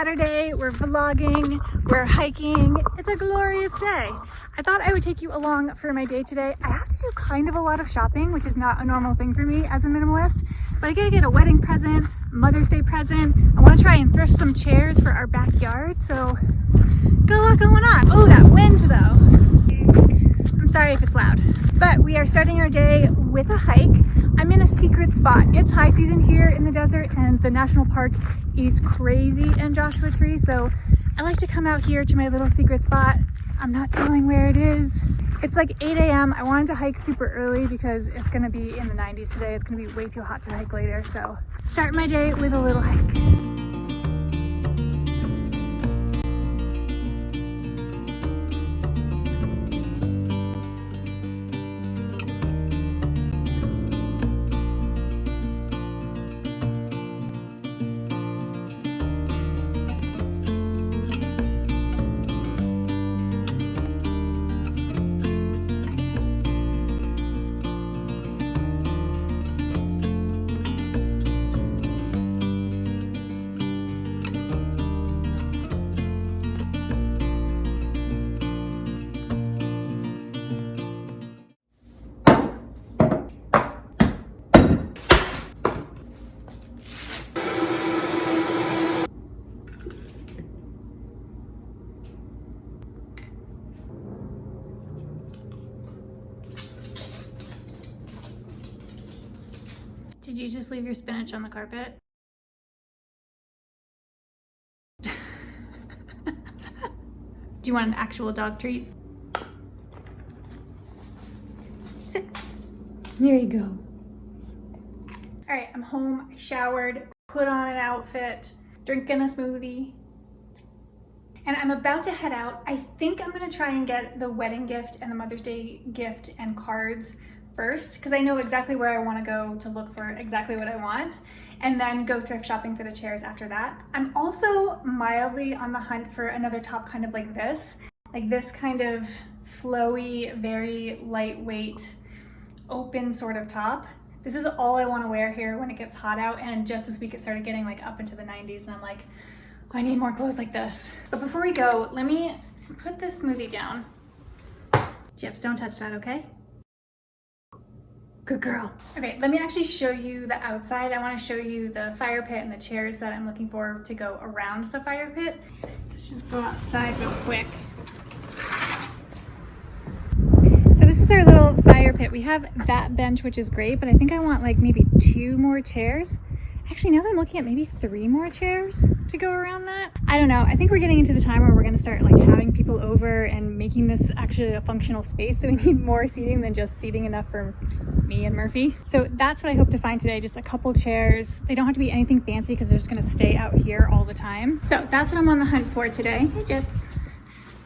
Saturday, we're vlogging, we're hiking. It's a glorious day. I thought I would take you along for my day today. I have to do kind of a lot of shopping, which is not a normal thing for me as a minimalist, but I gotta get a wedding present, Mother's Day present. I wanna try and thrift some chairs for our backyard, so got a lot going on. Oh, that wind though. I'm sorry if it's loud. But we are starting our day with a hike. I'm in a secret spot. It's high season here in the desert and the national park is crazy in Joshua Tree. So I like to come out here to my little secret spot. I'm not telling where it is. It's like 8 a.m. I wanted to hike super early because it's gonna be in the 90s today. It's gonna be way too hot to hike later. So start my day with a little hike. Did you just leave your spinach on the carpet? Do you want an actual dog treat? Sit. There you go. All right, I'm home, I showered, put on an outfit, drinking a smoothie, and I'm about to head out. I think I'm gonna try and get the wedding gift and the Mother's Day gift and cards first, because I know exactly where I want to go to look for exactly what I want, and then go thrift shopping for the chairs after that. I'm also mildly on the hunt for another top kind of like this kind of flowy, very lightweight, open sort of top. This is all I want to wear here when it gets hot out, and just this week it started getting like up into the 90s and I'm like, I need more clothes like this. But before we go, let me put this smoothie down. Chips, don't touch that, okay? Good girl. Okay, let me actually show you the outside. I want to show you the fire pit and the chairs that I'm looking for to go around the fire pit. Let's just go outside real quick. So this is our little fire pit. We have that bench, which is great, but I think I want like maybe 2 more chairs. Actually, now that I'm looking at maybe 3 more chairs to go around that. I don't know. I think we're getting into the time where we're going to start like having people over and making this actually a functional space. So we need more seating than just seating enough for me and Murphy. So that's what I hope to find today. Just a couple chairs. They don't have to be anything fancy because they're just going to stay out here all the time. So that's what I'm on the hunt for today. Hey, Chips.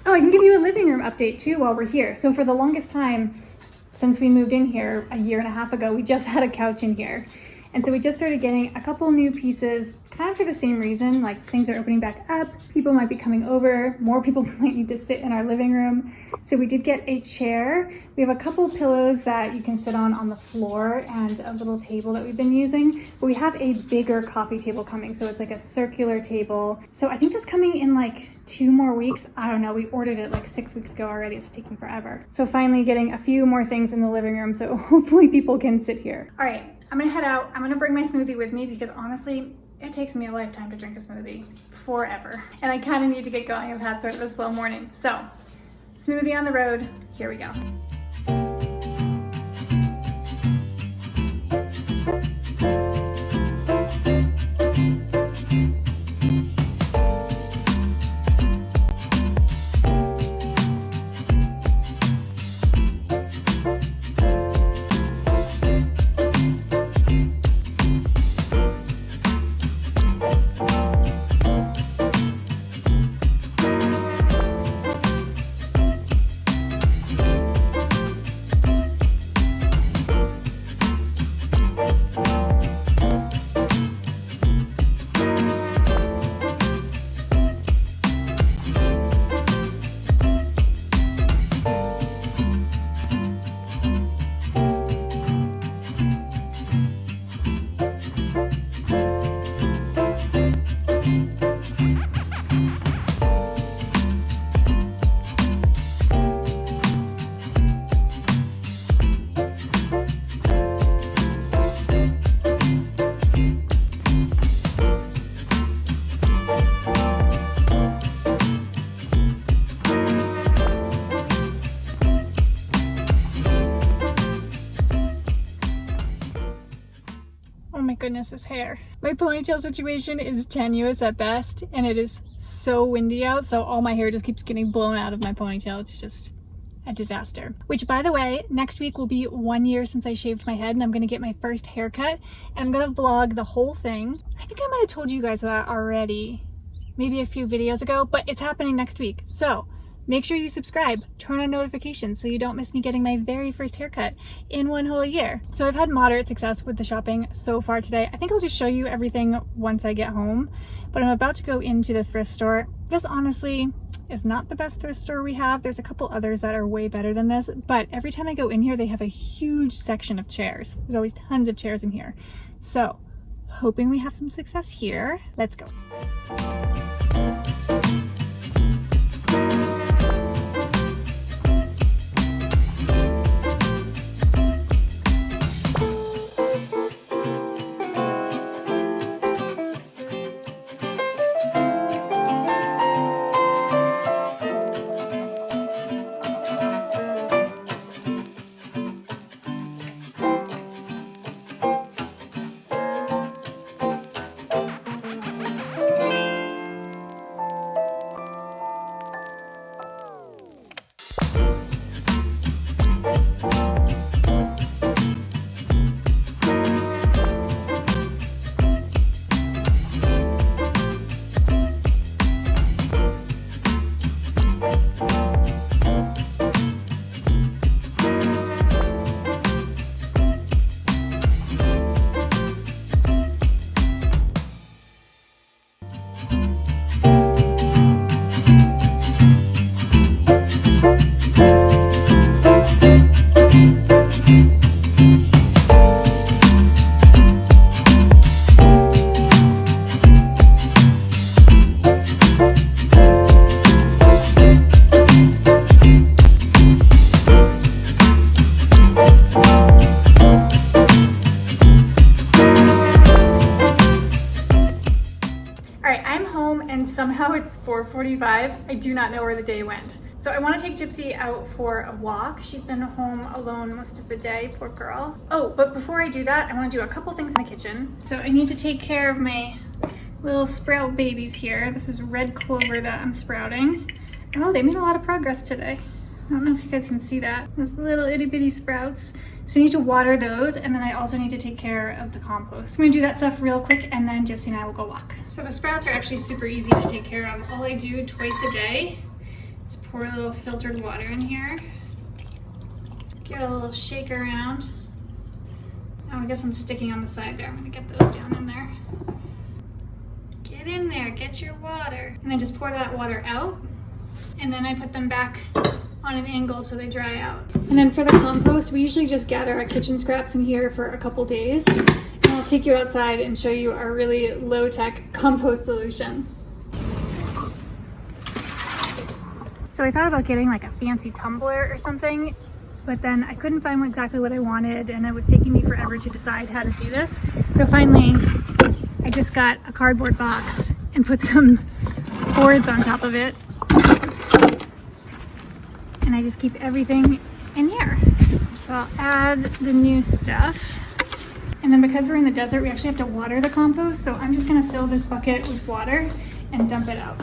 Oh, I can give you a living room update too while we're here. So for the longest time, since we moved in here a year and a half ago, we just had a couch in here. And so we just started getting a couple new pieces, kind of for the same reason, like things are opening back up, people might be coming over, more people might need to sit in our living room. So we did get a chair. We have a couple pillows that you can sit on the floor and a little table that we've been using. But we have a bigger coffee table coming, so it's like a circular table. So I think that's coming in like 2 more weeks. I don't know, we ordered it like 6 weeks ago already. It's taking forever. So finally getting a few more things in the living room, so hopefully people can sit here. All right. I'm gonna head out. I'm gonna bring my smoothie with me because honestly, it takes me a lifetime to drink a smoothie, forever. And I kind of need to get going. I've had sort of a slow morning. So, smoothie on the road, here we go. goodness, this hair. My ponytail situation is tenuous at best, and it is so windy out, so all my hair just keeps getting blown out of my ponytail. It's just a disaster. Which, by the way, next week will be 1 year since I shaved my head, and I'm gonna get my first haircut, and I'm gonna vlog the whole thing. I think I might have told you guys that already, maybe a few videos ago, but it's happening next week. So make sure you subscribe, turn on notifications so you don't miss me getting my very first haircut in 1 whole year. So I've had moderate success with the shopping so far today. I think I'll just show you everything once I get home, but I'm about to go into the thrift store. This honestly is not the best thrift store we have. There's a couple others that are way better than this, but every time I go in here, they have a huge section of chairs. There's always tons of chairs in here. So hoping we have some success here. Let's go. Somehow it's 4:45. I do not know where the day went. So I want to take Gypsy out for a walk. She's been home alone most of the day, poor girl. Oh, but before I do that, I want to do a couple things in the kitchen. So I need to take care of my little sprout babies here. This is red clover that I'm sprouting. Oh, they made a lot of progress today. I don't know if you guys can see that. Those little itty bitty sprouts. So I need to water those, and then I also need to take care of the compost. I'm gonna do that stuff real quick, and then Gypsy and I will go walk. So the sprouts are actually super easy to take care of. All I do twice a day is pour a little filtered water in here. Give it a little shake around. Oh, I guess I'm sticking on the side there. I'm gonna get those down in there. Get in there, get your water. And then just pour that water out. And then I put them back on an angle so they dry out. And then for the compost, we usually just gather our kitchen scraps in here for a couple days. And I'll take you outside and show you our really low-tech compost solution. So I thought about getting like a fancy tumbler or something, but then I couldn't find exactly what I wanted, and it was taking me forever to decide how to do this. So finally, I just got a cardboard box and put some boards on top of it. And I just keep everything in here. So I'll add the new stuff. And then because we're in the desert, we actually have to water the compost. So I'm just gonna fill this bucket with water and dump it out.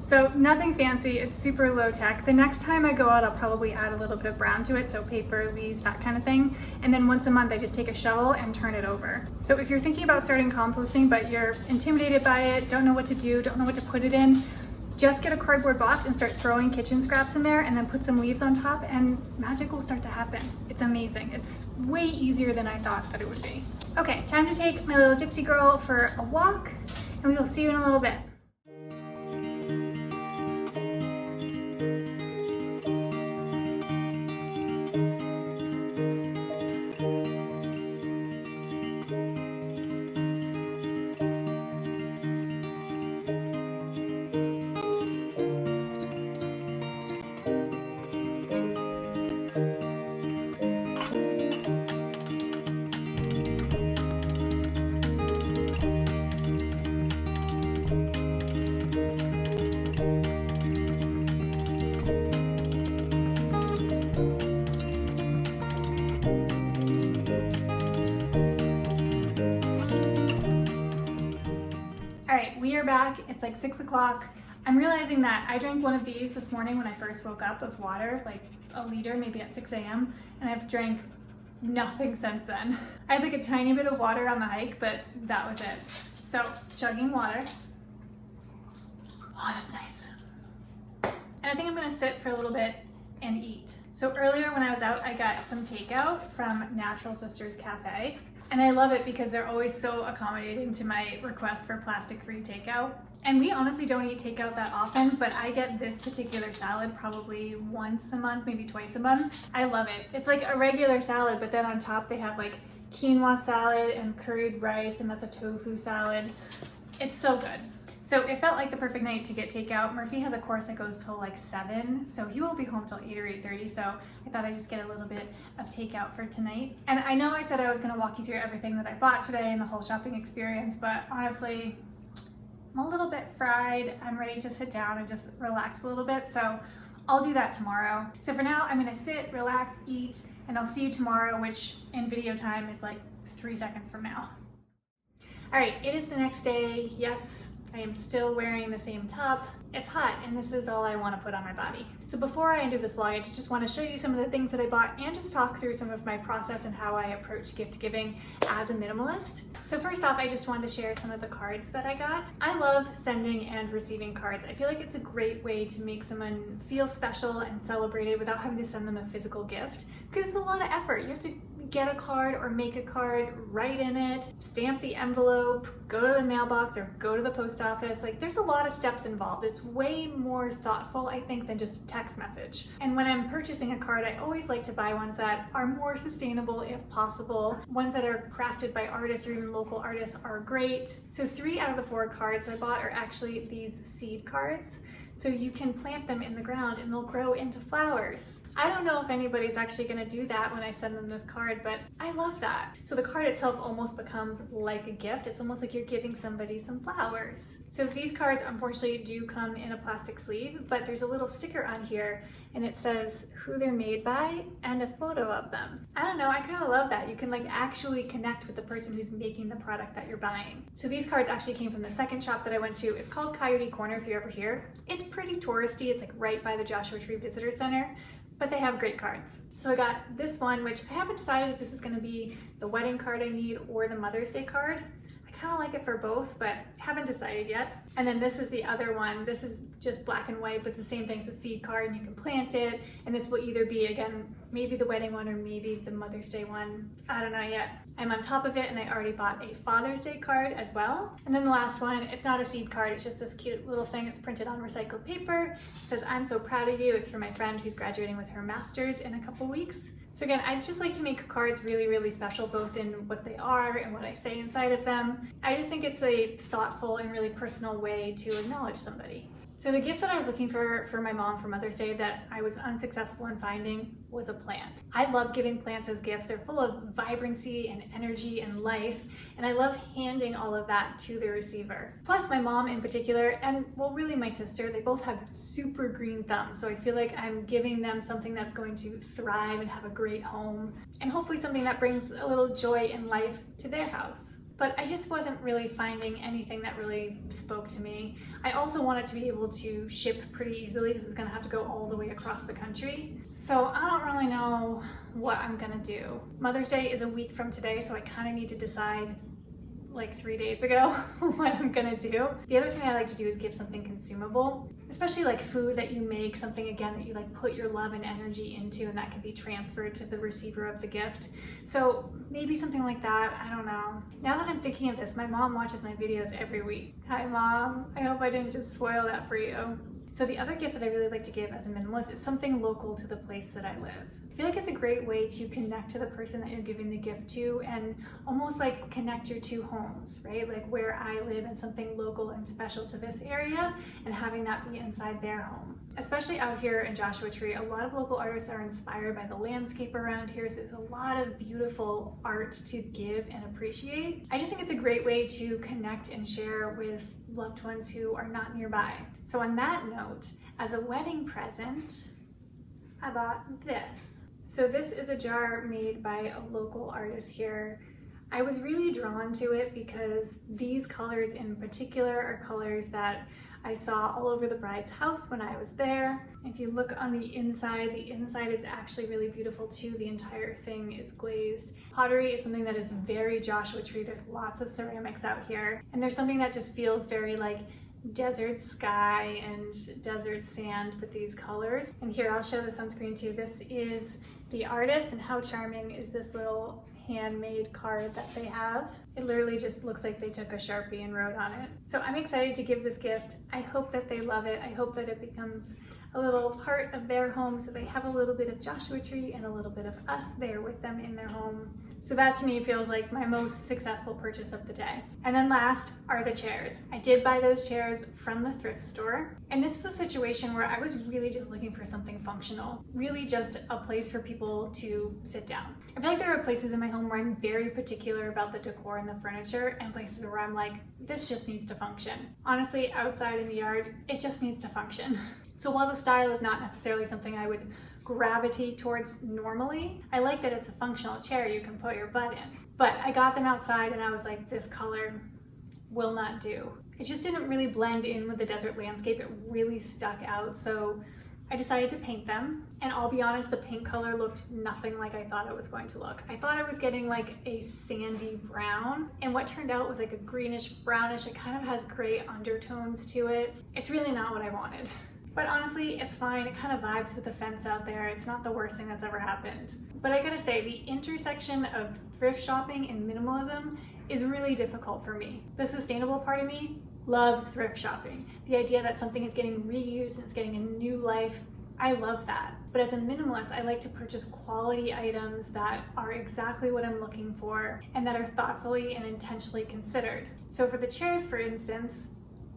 So nothing fancy, it's super low tech. The next time I go out, I'll probably add a little bit of brown to it, so paper, leaves, that kind of thing. And then once a month, I just take a shovel and turn it over. So if you're thinking about starting composting, but you're intimidated by it, don't know what to do, don't know what to put it in, just get a cardboard box and start throwing kitchen scraps in there, and then put some leaves on top, and magic will start to happen. It's amazing. It's way easier than I thought that it would be. Okay, time to take my little gypsy girl for a walk, and we will see you in a little bit. It's like 6 o'clock. I'm realizing that I drank one of these this morning when I first woke up of water, like a liter, maybe at 6 a.m. And I've drank nothing since then. I had like a tiny bit of water on the hike, but that was it. So chugging water. Oh, that's nice. And I think I'm gonna sit for a little bit and eat. So earlier when I was out, I got some takeout from Natural Sisters Cafe. And I love it because they're always so accommodating to my request for plastic-free takeout. And we honestly don't eat takeout that often, but I get this particular salad probably once a month, maybe twice a month. I love it. It's like a regular salad, but then on top they have like quinoa salad and curried rice, and that's a tofu salad. It's so good. So it felt like the perfect night to get takeout. Murphy has a course that goes till like 7, so he won't be home till 8 or 8:30, so I thought I'd just get a little bit of takeout for tonight. And I know I said I was gonna walk you through everything that I bought today and the whole shopping experience, but honestly, I'm a little bit fried. I'm ready to sit down and just relax a little bit, so I'll do that tomorrow. So for now, I'm gonna sit, relax, eat, and I'll see you tomorrow, which in video time is like 3 seconds from now. All right, it is the next day. Yes, I am still wearing the same top. It's hot and this is all I want to put on my body. So before I end this vlog, I just want to show you some of the things that I bought and just talk through some of my process and how I approach gift giving as a minimalist. So first off, I just wanted to share some of the cards that I got. I love sending and receiving cards. I feel like it's a great way to make someone feel special and celebrated without having to send them a physical gift, because it's a lot of effort. You have to get a card or make a card, write in it, stamp the envelope, go to the mailbox or go to the post office. Like, there's a lot of steps involved. It's way more thoughtful, I think, than just a text message. And when I'm purchasing a card, I always like to buy ones that are more sustainable if possible. Ones that are crafted by artists or even local artists are great. So 3 out of the 4 cards I bought are actually these seed cards. So you can plant them in the ground and they'll grow into flowers. I don't know if anybody's actually gonna do that when I send them this card, but I love that. So the card itself almost becomes like a gift. It's almost like you're giving somebody some flowers. So these cards unfortunately do come in a plastic sleeve, but there's a little sticker on here and it says who they're made by and a photo of them. I don't know, I kind of love that. You can like actually connect with the person who's making the product that you're buying. So these cards actually came from the second shop that I went to. It's called Coyote Corner if you're ever here. It's pretty touristy. It's like right by the Joshua Tree Visitor Center, but they have great cards. So I got this one, which I haven't decided if this is gonna be the wedding card I need or the Mother's Day card. I kind of like it for both, but haven't decided yet. And then this is the other one. This is just black and white, but it's the same thing. It's a seed card and you can plant it. And this will either be, again, maybe the wedding one or maybe the Mother's Day one. I don't know yet. I'm on top of it and I already bought a Father's Day card as well. And then the last one, it's not a seed card. It's just this cute little thing. It's printed on recycled paper. It says, "I'm so proud of you." It's for my friend who's graduating with her master's in a couple weeks. So again, I just like to make cards really, really special, both in what they are and what I say inside of them. I just think it's a thoughtful and really personal way to acknowledge somebody. So the gift that I was looking for my mom for Mother's Day that I was unsuccessful in finding was a plant. I love giving plants as gifts. They're full of vibrancy and energy and life, and I love handing all of that to the receiver. Plus my mom in particular, and well, really my sister, they both have super green thumbs, so I feel like I'm giving them something that's going to thrive and have a great home, and hopefully something that brings a little joy and life to their house. But I just wasn't really finding anything that really spoke to me. I also wanted to be able to ship pretty easily because it's gonna have to go all the way across the country. So I don't really know what I'm gonna do. Mother's Day is a week from today, so I kind of need to decide like 3 days ago what I'm gonna do. The other thing I like to do is give something consumable, especially like food that you make, something again that you like put your love and energy into, and that can be transferred to the receiver of the gift. So maybe something like that, I don't know. Now that I'm thinking of this, my mom watches my videos every week. Hi Mom, I hope I didn't just spoil that for you. So the other gift that I really like to give as a minimalist is something local to the place that I live. I feel like it's a great way to connect to the person that you're giving the gift to and almost like connect your two homes, right? Like where I live and something local and special to this area and having that be inside their home. Especially out here in Joshua Tree, a lot of local artists are inspired by the landscape around here, so there's a lot of beautiful art to give and appreciate. I just think it's a great way to connect and share with loved ones who are not nearby. So on that note, as a wedding present, I bought this. So this is a jar made by a local artist here. I was really drawn to it because these colors in particular are colors that I saw all over the bride's house when I was there. If you look on the inside is actually really beautiful too. The entire thing is glazed. Pottery is something that is very Joshua Tree. There's lots of ceramics out here. And there's something that just feels very like desert sky and desert sand with these colors. And here, I'll show the sunscreen too. This is the artist, and how charming is this little handmade card that they have. It literally just looks like they took a Sharpie and wrote on it. So I'm excited to give this gift. I hope that they love it. I hope that it becomes a little part of their home, so they have a little bit of Joshua Tree and a little bit of us there with them in their home. So that to me feels like my most successful purchase of the day. And then last are the chairs. I did buy those chairs from the thrift store. And this was a situation where I was really just looking for something functional, really just a place for people to sit down. I feel like there are places in my home where I'm very particular about the decor and the furniture, and places where I'm like, this just needs to function. Honestly, outside in the yard, it just needs to function. So while the style is not necessarily something I would gravitate towards normally, I like that it's a functional chair you can put your butt in. But I got them outside and I was like, this color will not do. It just didn't really blend in with the desert landscape. It really stuck out. So I decided to paint them. And I'll be honest, the paint color looked nothing like I thought it was going to look. I thought I was getting like a sandy brown, and what turned out was like a greenish brownish. It kind of has gray undertones to it. It's really not what I wanted. But honestly, it's fine. It kind of vibes with the fence out there. It's not the worst thing that's ever happened. But I gotta say, the intersection of thrift shopping and minimalism is really difficult for me. The sustainable part of me loves thrift shopping. The idea that something is getting reused and it's getting a new life, I love that. But as a minimalist, I like to purchase quality items that are exactly what I'm looking for and that are thoughtfully and intentionally considered. So for the chairs, for instance,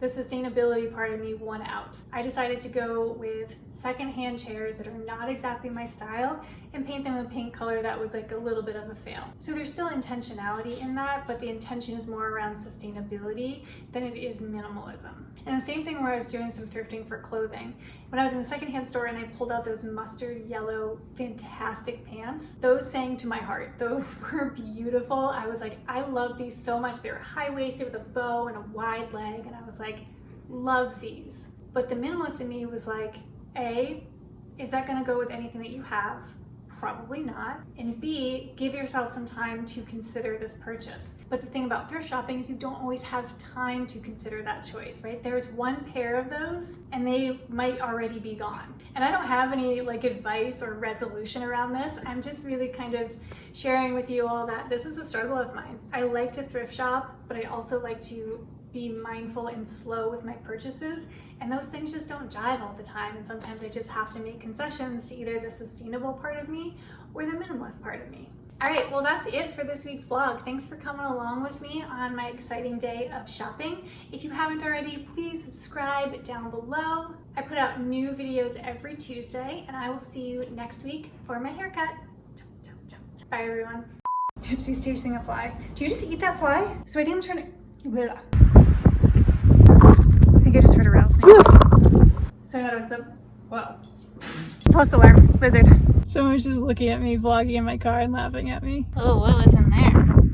the sustainability part of me won out. I decided to go with secondhand chairs that are not exactly my style and paint them a paint color that was like a little bit of a fail. So there's still intentionality in that, but the intention is more around sustainability than it is minimalism. And the same thing where I was doing some thrifting for clothing. When I was in the secondhand store and I pulled out those mustard yellow, fantastic pants, those sang to my heart. Those were beautiful. I was like, I love these so much. They were high-waisted with a bow and a wide leg, and I was like, love these. But the minimalist in me was like, A, is that gonna go with anything that you have? Probably not. And B, give yourself some time to consider this purchase. But the thing about thrift shopping is you don't always have time to consider that choice, right? There's one pair of those and they might already be gone. And I don't have any like advice or resolution around this. I'm just really kind of sharing with you all that this is a struggle of mine. I like to thrift shop, but I also like to be mindful and slow with my purchases, and those things just don't jive all the time, and sometimes I just have to make concessions to either the sustainable part of me or the minimalist part of me. All right, well that's it for this week's vlog. Thanks for coming along with me on my exciting day of shopping. If you haven't already, please subscribe down below. I put out new videos every Tuesday, and I will see you next week for my haircut. Bye everyone. Gypsy's chasing a fly. Did you just eat that fly? So I think I'm trying to... Blah. I think I just heard a rattlesnake. So I thought it was the, whoa. False alarm, lizard. Someone's just looking at me vlogging in my car and laughing at me. Oh, what lives in there?